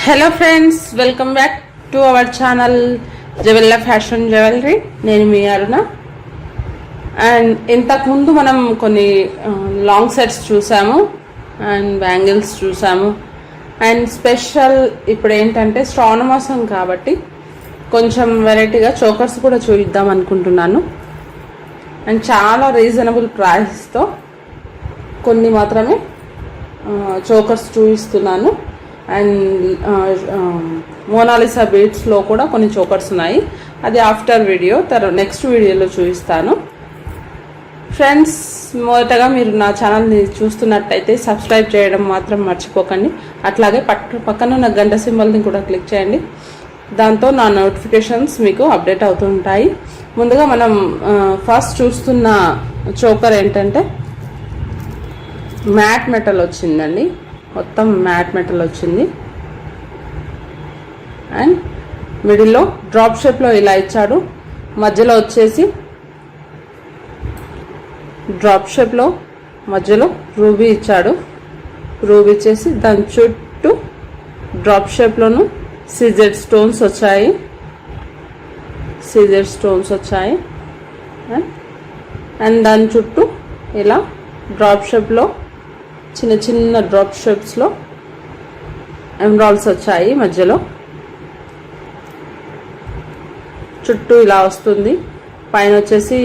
Hello friends, welcome back to our channel Javella fashion jewellery. నేను మీ Aruna. And ఇంతకుముందు మనం కొన్ని లాంగ్ సెట్స్ చూసాము అండ్ బ్యాంగిల్స్ చూసాము. అండ్ స్పెషల్ ఇప్పుడు ఏంటంటే శ్రావణ మాసం కాబట్టి కొంచెం వెరైటీగా చోకర్స్ కూడా చూపిద్దాం అనుకుంటున్నాను. అండ్ చాలా రీజనబుల్ ప్రైస్తో కొన్ని మాత్రమే చోకర్స్ చూపిస్తున్నాను. అండ్ మోనాలిసా బీడ్స్లో కూడా కొన్ని చోకర్స్ ఉన్నాయి. అది ఆఫ్టర్ వీడియో నెక్స్ట్ వీడియోలో చూపిస్తాను. ఫ్రెండ్స్, మొదటగా మీరు నా ఛానల్ని చూస్తున్నట్టయితే సబ్స్క్రైబ్ చేయడం మాత్రం మర్చిపోకండి. అట్లాగే పక్కన ఉన్న గంట సింబల్ని కూడా క్లిక్ చేయండి. దాంతో నా నోటిఫికేషన్స్ మీకు అప్డేట్ అవుతుంటాయి. ముందుగా మనం ఫస్ట్ చూస్తున్న చోకర్ ఏంటంటే మ్యాట్ మెటల్ వచ్చిందండి. మొత్తం మ్యాట్ మెటల్ వచ్చింది. అండ్ మిడిల్లో డ్రాప్ షేప్లో ఇలా ఇచ్చాడు. మధ్యలో వచ్చేసి డ్రాప్ షేప్లో మధ్యలో రూబీ ఇచ్చాడు. రూబీ ఇచ్చేసి దాని చుట్టూ డ్రాప్ షేప్లోను సీజెడ్ స్టోన్స్ వచ్చాయి. సీజెడ్ స్టోన్స్ వచ్చాయి. అండ్ దాని చుట్టూ ఇలా డ్రాప్ షేప్లో చిన్న చిన్న డ్రాప్ షేప్స్లో ఎమరాల్డ్స్ వచ్చాయి. మధ్యలో చుట్టూ ఇలా వస్తుంది. పైన వచ్చేసి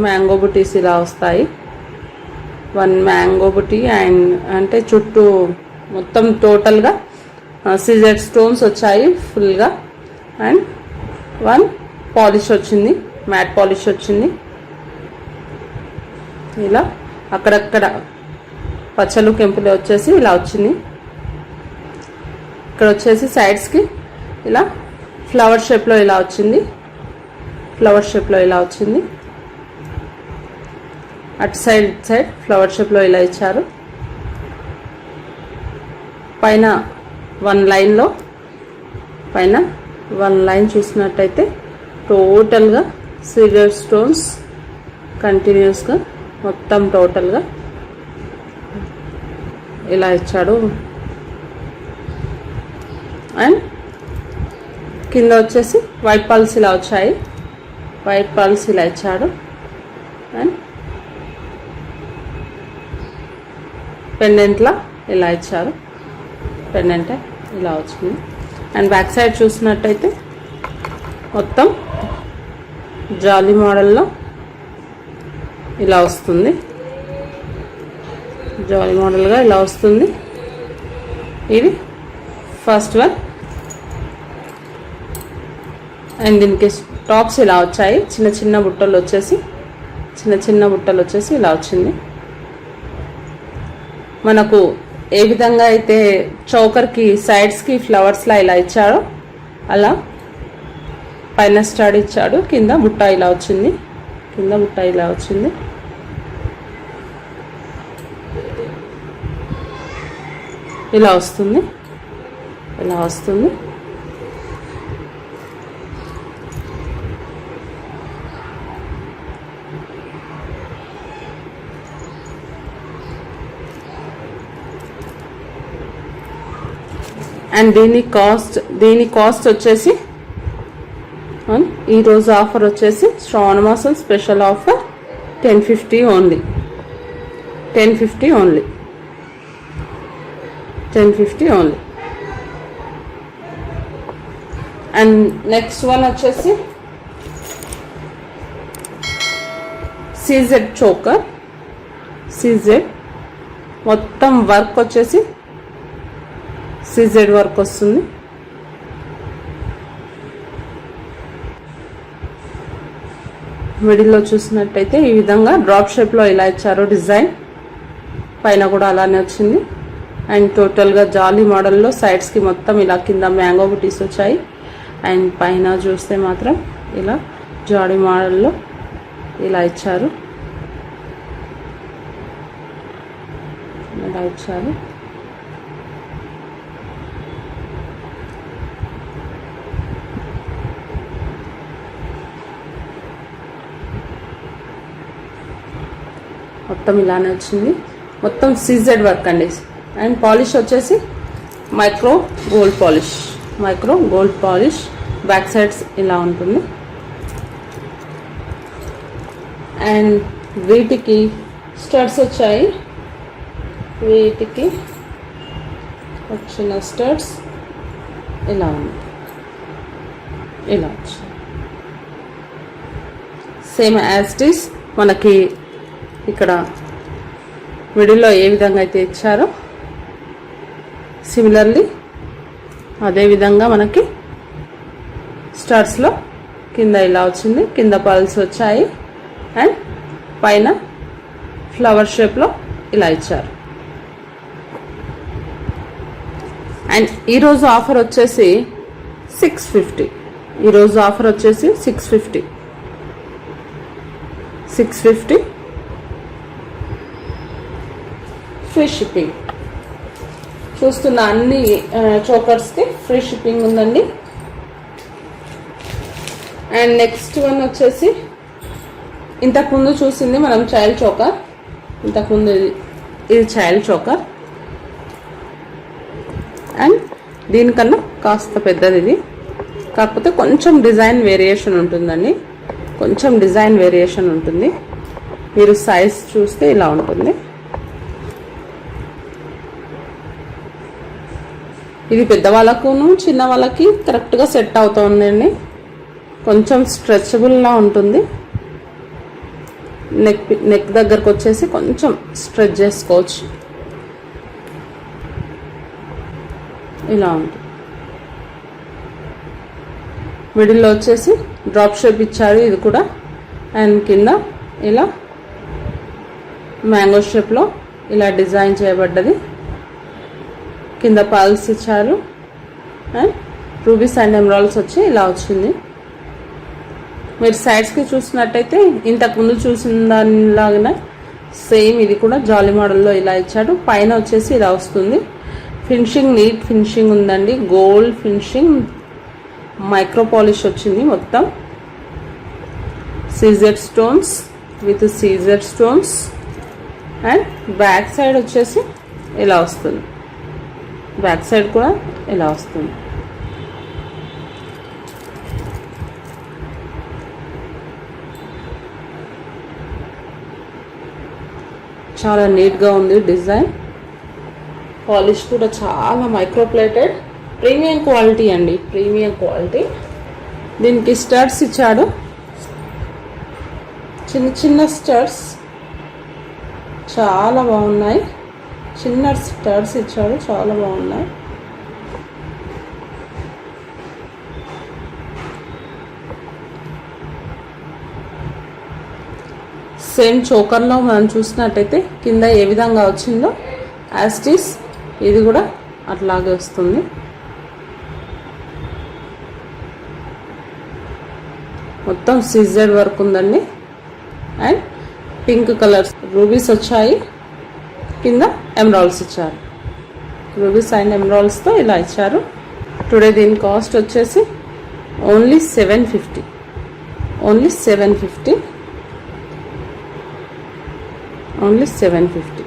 మ్యాంగో బుటీస్ ఇలా వస్తాయి. 1 మ్యాంగో బుటీ అండ్ అంటే చుట్టూ మొత్తం టోటల్గా సిజర్ స్టోన్స్ వచ్చాయి ఫుల్గా. అండ్ 1 పాలిష్ వచ్చింది, మ్యాట్ పాలిష్ వచ్చింది. ఇలా అక్కడక్కడ పచ్చలు కెంపులు వచ్చేసి ఇలా వచ్చింది. ఇక్కడ వచ్చేసి సైడ్స్కి ఇలా ఫ్లవర్ షేప్లో ఇలా వచ్చింది. ఫ్లవర్ షేప్లో ఇలా వచ్చింది. అటు సైడ్ ఫ్లవర్ షేప్లో ఇలా ఇచ్చారు. పైన 1 లైన్లో పైన 1 లైన్ చూసినట్టయితే టోటల్గా సిల్వర్ స్టోన్స్ కంటిన్యూస్గా మొత్తం టోటల్గా ఇలా ఇచ్చాడు. అండ్ కింద వచ్చేసి వైట్ పల్స్ ఇలా వచ్చాయి. వైట్ పల్స్ ఇలా ఇచ్చాడు. అండ్ పెండెంట్లా ఇలా ఇచ్చారు. పెండెంట్ ఇలా వచ్చింది. అండ్ బ్యాక్ సైడ్ చూసినట్టయితే మొత్తం జాలీ మోడల్లో ఇలా వస్తుంది. జాలీ మోడల్గా ఇలా వస్తుంది. ఇది ఫస్ట్ వన్. అండ్ దీనికి టాప్స్ ఇలా వచ్చాయి. చిన్న చిన్న బుట్టలు వచ్చేసి ఇలా వచ్చింది. మనకు ఏ విధంగా అయితే చౌకర్కి సైడ్స్కి ఫ్లవర్స్లా ఇలా ఇచ్చాడో అలా పైన స్టార్ట్ ఇచ్చాడు. కింద బుట్ట ఇలా వచ్చింది. ఇలా వస్తుంది. అండ్ దీని కాస్ట్ వచ్చేసి ఈరోజు ఆఫర్ వచ్చేసి శ్రావణ మాసం special offer 1050 only. 1050 only. And next one వచ్చేసి సీజెడ్ చోకర్. సీజెడ్ మొత్తం వర్క్ వచ్చేసి సీజెడ్ వర్క్ వస్తుంది. మిడిల్లో చూసినట్టయితే ఈ విధంగా డ్రాప్ షేప్లో ఇలా ఇచ్చారు డిజైన్. పైన కూడా అలానే వచ్చింది. అండ్ టోటల్గా జాలీ మోడల్లో సైడ్స్కి మొత్తం ఇలా కింద మ్యాంగో బుటీస్ వచ్చాయి. అండ్ పైన చూస్తే మాత్రం ఇలా జాలీ మోడల్లో ఇలా ఇచ్చారు. మొత్తం ఇలానే వచ్చింది. మొత్తం సీజెడ్ వర్క్ అండి. అండ్ పాలిష్ వచ్చేసి micro gold polish. Micro gold polish. Back sides ఇలా ఉంటుంది. అండ్ వీటికి స్టడ్స్ వచ్చాయి. వీటికి వచ్చిన స్టడ్స్ ఇలా ఉంది. ఇలా వచ్చాయి సేమ్ యాజ్ ఇట్ ఈస్. మనకి ఇక్కడ మిడిల్లో ఏ విధంగా అయితే ఇచ్చారో సిమిలర్లీ అదే విధంగా మనకి స్టడ్స్లో కింద ఇలా వచ్చింది. కింద పల్స్ వచ్చాయి అండ్ పైన ఫ్లవర్ షేప్లో ఇలా ఇచ్చారు. అండ్ ఈరోజు ఆఫర్ వచ్చేసి 650. ఈరోజు ఆఫర్ వచ్చేసి 650 ఫ్రీ షిప్పింగ్. చూస్తున్న అన్ని చోకర్స్కి ఫ్రీ షిప్పింగ్ ఉందండి. అండ్ నెక్స్ట్ వన్ వచ్చేసి ఇంతకుముందు చూసింది మనం చైల్డ్ చోకర్. ఇంతకుముందు ఇది చైల్డ్ చోకర్ అండ్ దీనికన్నా కాస్త పెద్దది ఇది. కాకపోతే కొంచెం డిజైన్ వేరియేషన్ ఉంటుందండి. కొంచెం డిజైన్ వేరియేషన్ ఉంటుంది. మీరు సైజ్ చూస్తే ఇలా ఉంటుంది. ఇది పెద్దవాళ్ళకును చిన్న వాళ్ళకి కరెక్ట్గా సెట్ అవుతుందండి. కొంచెం స్ట్రెచబుల్లా ఉంటుంది. నెక్ దగ్గరకు వచ్చేసి కొంచెం స్ట్రెచ్ చేసుకోవచ్చు. ఇలా ఉంటుంది. మిడిల్లో వచ్చేసి డ్రాప్ షేప్ ఇచ్చారు ఇది కూడా. అండ్ కింద ఇలా మ్యాంగో షేప్లో ఇలా డిజైన్ చేయబడ్డది. కింద పల్స్ ఇచ్చారు అండ్ రూబీస్ అండ్ ఎమరాల్డ్స్ వచ్చి ఇలా వచ్చింది. మీరు సైడ్స్కి చూసినట్టయితే ఇంతకుముందు చూసిన దానిలాగానే సేమ్ ఇది కూడా జాలీ మోడల్లో ఇలా ఇచ్చాడు. పైన వచ్చేసి ఇలా వస్తుంది. ఫినిషింగ్ నీట్ ఫినిషింగ్ ఉందండి. గోల్డ్ ఫినిషింగ్ మైక్రో పాలిష్ వచ్చింది మొత్తం. CZ stones with CZ stones. And back side వచ్చేసి ఇలా వస్తుంది. బ్యాక్ సైడ్ కూడా ఇలా వస్తుంది. చాలా నీట్గా ఉంది డిజైన్. పాలిష్ కూడా చాలా మైక్రో ప్లేటెడ్ ప్రీమియం క్వాలిటీ అండి. Premium quality. దీనికి స్టడ్స్ ఇచ్చాడు. చిన్న చిన్న స్టడ్స్ చాలా బాగున్నాయి. చిన్న స్టడ్స్ ఇచ్చాడు. చాలా బాగున్నాయి. సేమ్ చోకర్లో మనం చూసినట్టయితే కింద ఏ విధంగా వచ్చిందో యాస్టీస్ ఇది కూడా అట్లాగే వస్తుంది. మొత్తం సిజెడ్ వర్క్ ఉందండి. అండ్ పింక్ కలర్స్ రూబీస్ వచ్చాయి. కింద ఎమరాల్డ్స్ ఇచ్చారు. రూబీస్ అండ్ ఎమరాల్డ్స్తో ఇలా ఇచ్చారు. టుడే దీని కాస్ట్ వచ్చేసి ఓన్లీ 750. ఓన్లీ 750. ఓన్లీ 750.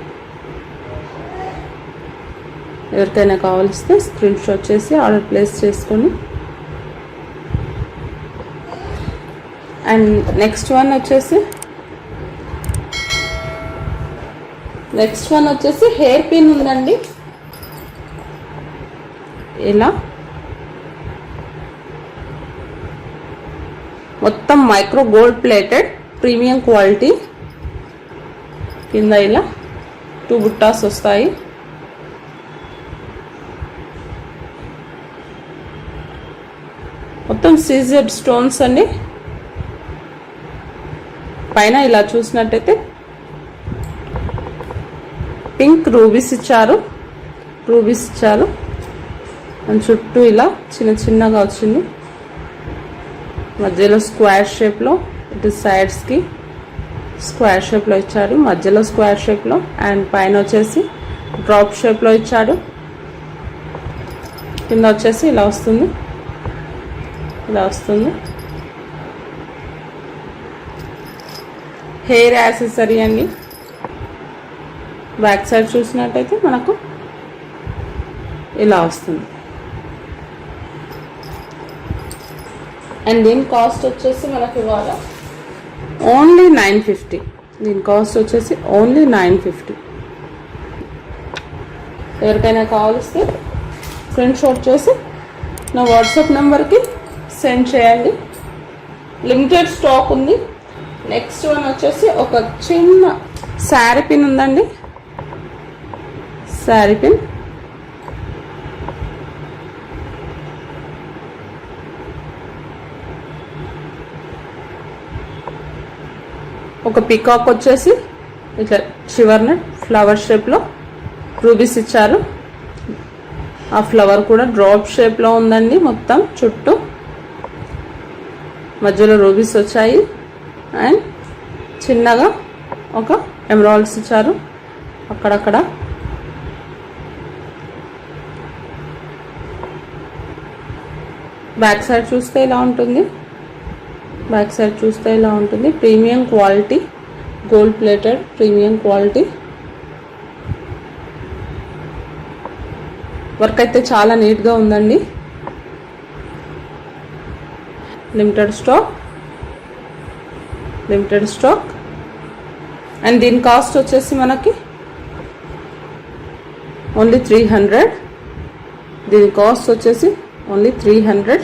ఎవరికైనా కావాల్సితే స్క్రీన్ షాట్ చేసి ఆర్డర్ ప్లేస్ చేసుకొని. అండ్ నెక్స్ట్ వన్ వచ్చేసి హెయిర్ పిన్ ఉందండి. ఇలా మొత్తం micro gold plated premium quality. కింద ఇలా 2 బుట్టాస్ వస్తాయి. మొత్తం సీజెడ్ స్టోన్స్ అండి. పైన ఇలా చూసినట్టయితే పింక్ రూబీస్ ఇచ్చారు. అండ్ చుట్టూ ఇలా చిన్న చిన్నగా వచ్చింది. మధ్యలో స్క్వేర్ షేప్లో, ఇటు సైడ్స్కి స్క్వేర్ షేప్లో ఇచ్చాడు. మధ్యలో స్క్వేర్ షేప్లో అండ్ పైన వచ్చేసి డ్రాప్ షేప్లో ఇచ్చాడు. కింద వచ్చేసి ఇలా వస్తుంది. హెయిర్ యాక్సెసరీ అండి. బ్యాక్ సైడ్ చూసినట్టయితే మనకు ఇలా వస్తుంది. అండ్ దీని కాస్ట్ వచ్చేసి మనకి ఇవాళ ఓన్లీ 950. దీని కాస్ట్ వచ్చేసి ఓన్లీ 950. ఎవరికైనా కావాల్స్తే స్క్రీన్ షాట్ చేసి నా వాట్సాప్ నెంబర్కి సెండ్ చేయండి. లిమిటెడ్ స్టాక్ ఉంది. నెక్స్ట్ వన్ వచ్చేసి ఒక చిన్న శారీ పిన్ ఉందండి. శారీ పిన్ ఒక పికాక్ వచ్చేసి ఇట్లా చివర్న ఫ్లవర్ షేప్లో రూబీస్ ఇచ్చారు. ఆ ఫ్లవర్ కూడా డ్రాప్ షేప్లో ఉందండి. మొత్తం చుట్టూ మధ్యలో రూబీస్ వచ్చాయి. అండ్ చిన్నగా ఒక ఎమరాల్డ్స్ ఇచ్చారు అక్కడక్కడ. బ్యాక్ సైడ్ చూస్తే ఇలా ఉంటుంది. బ్యాక్ సైడ్ చూస్తే ఇలా ఉంటుంది. Premium quality, gold plated premium quality. Work అయితే చాలా నీట్గా ఉందండి. Limited stock. అండ్ దీని కాస్ట్ వచ్చేసి మనకి ఓన్లీ 300. దీని కాస్ట్ వచ్చేసి ఓన్లీ 300.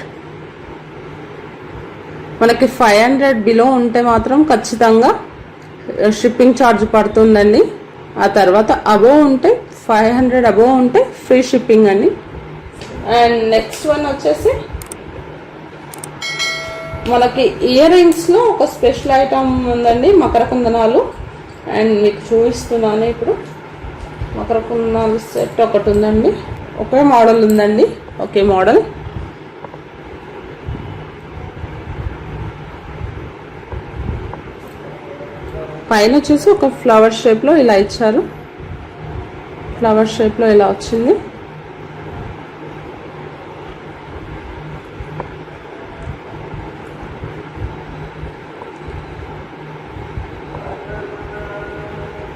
మనకి 500 బిలో ఉంటే మాత్రం ఖచ్చితంగా షిప్పింగ్ ఛార్జ్ పడుతుందండి. ఆ తర్వాత అబోవ్ ఉంటే 500 అబోవ్ ఉంటే ఫ్రీ షిప్పింగ్ అండి. అండ్ నెక్స్ట్ వన్ వచ్చేసి మనకి ఇయర్ రింగ్స్లో ఒక స్పెషల్ ఐటమ్ ఉందండి, మకర కుందనాలు. అండ్ మీకు చూపిస్తున్నాను ఇప్పుడు. మకర కుందనాలు సెట్ ఒకటి ఉందండి. ఒకే మోడల్ ఉందండి, ఒకే మోడల్. పైన వచ్చేసి ఒక ఫ్లవర్ షేప్లో ఇలా ఇచ్చారు. ఫ్లవర్ షేప్లో ఇలా వచ్చింది.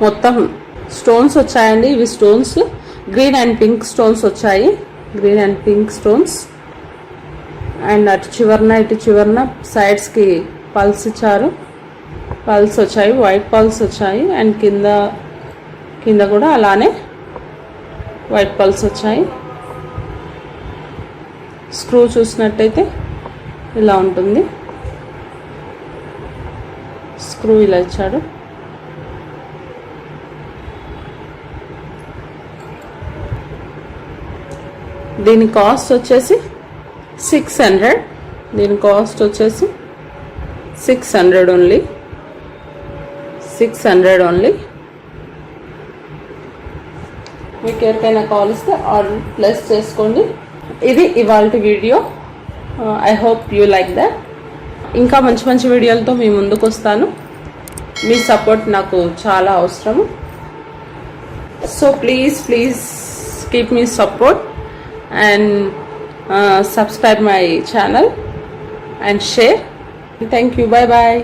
మొత్తం స్టోన్స్ వచ్చాయండి. ఇవి stones green and pink stones వచ్చాయి. Green and pink stones. And అటు చివరన ఇటు చివరన సైడ్స్కి పల్స్ ఇచ్చారు. పల్స్ వచ్చాయి, వైట్ పల్స్ వచ్చాయి. అండ్ కింద కూడా అలానే వైట్ పల్స్ వచ్చాయి. స్క్రూ చూసినట్టయితే ఇలా ఉంటుంది. స్క్రూ ఇలా ఇచ్చాడు. దీని కాస్ట్ వచ్చేసి 600. దీని కాస్ట్ వచ్చేసి 600 ఓన్లీ. 600 ఓన్లీ. మీకు ఎవరికైనా కాల్ ఇస్తే ఆర్డర్ ప్లేస్ చేసుకోండి. ఇది ఇవాల్టి video. I hope you like that. ఇంకా మంచి మంచి వీడియోలతో మీ ముందుకు వస్తాను. మీ సపోర్ట్ నాకు చాలా అవసరము. So please keep me support and subscribe my channel and share. Thank you. Bye bye.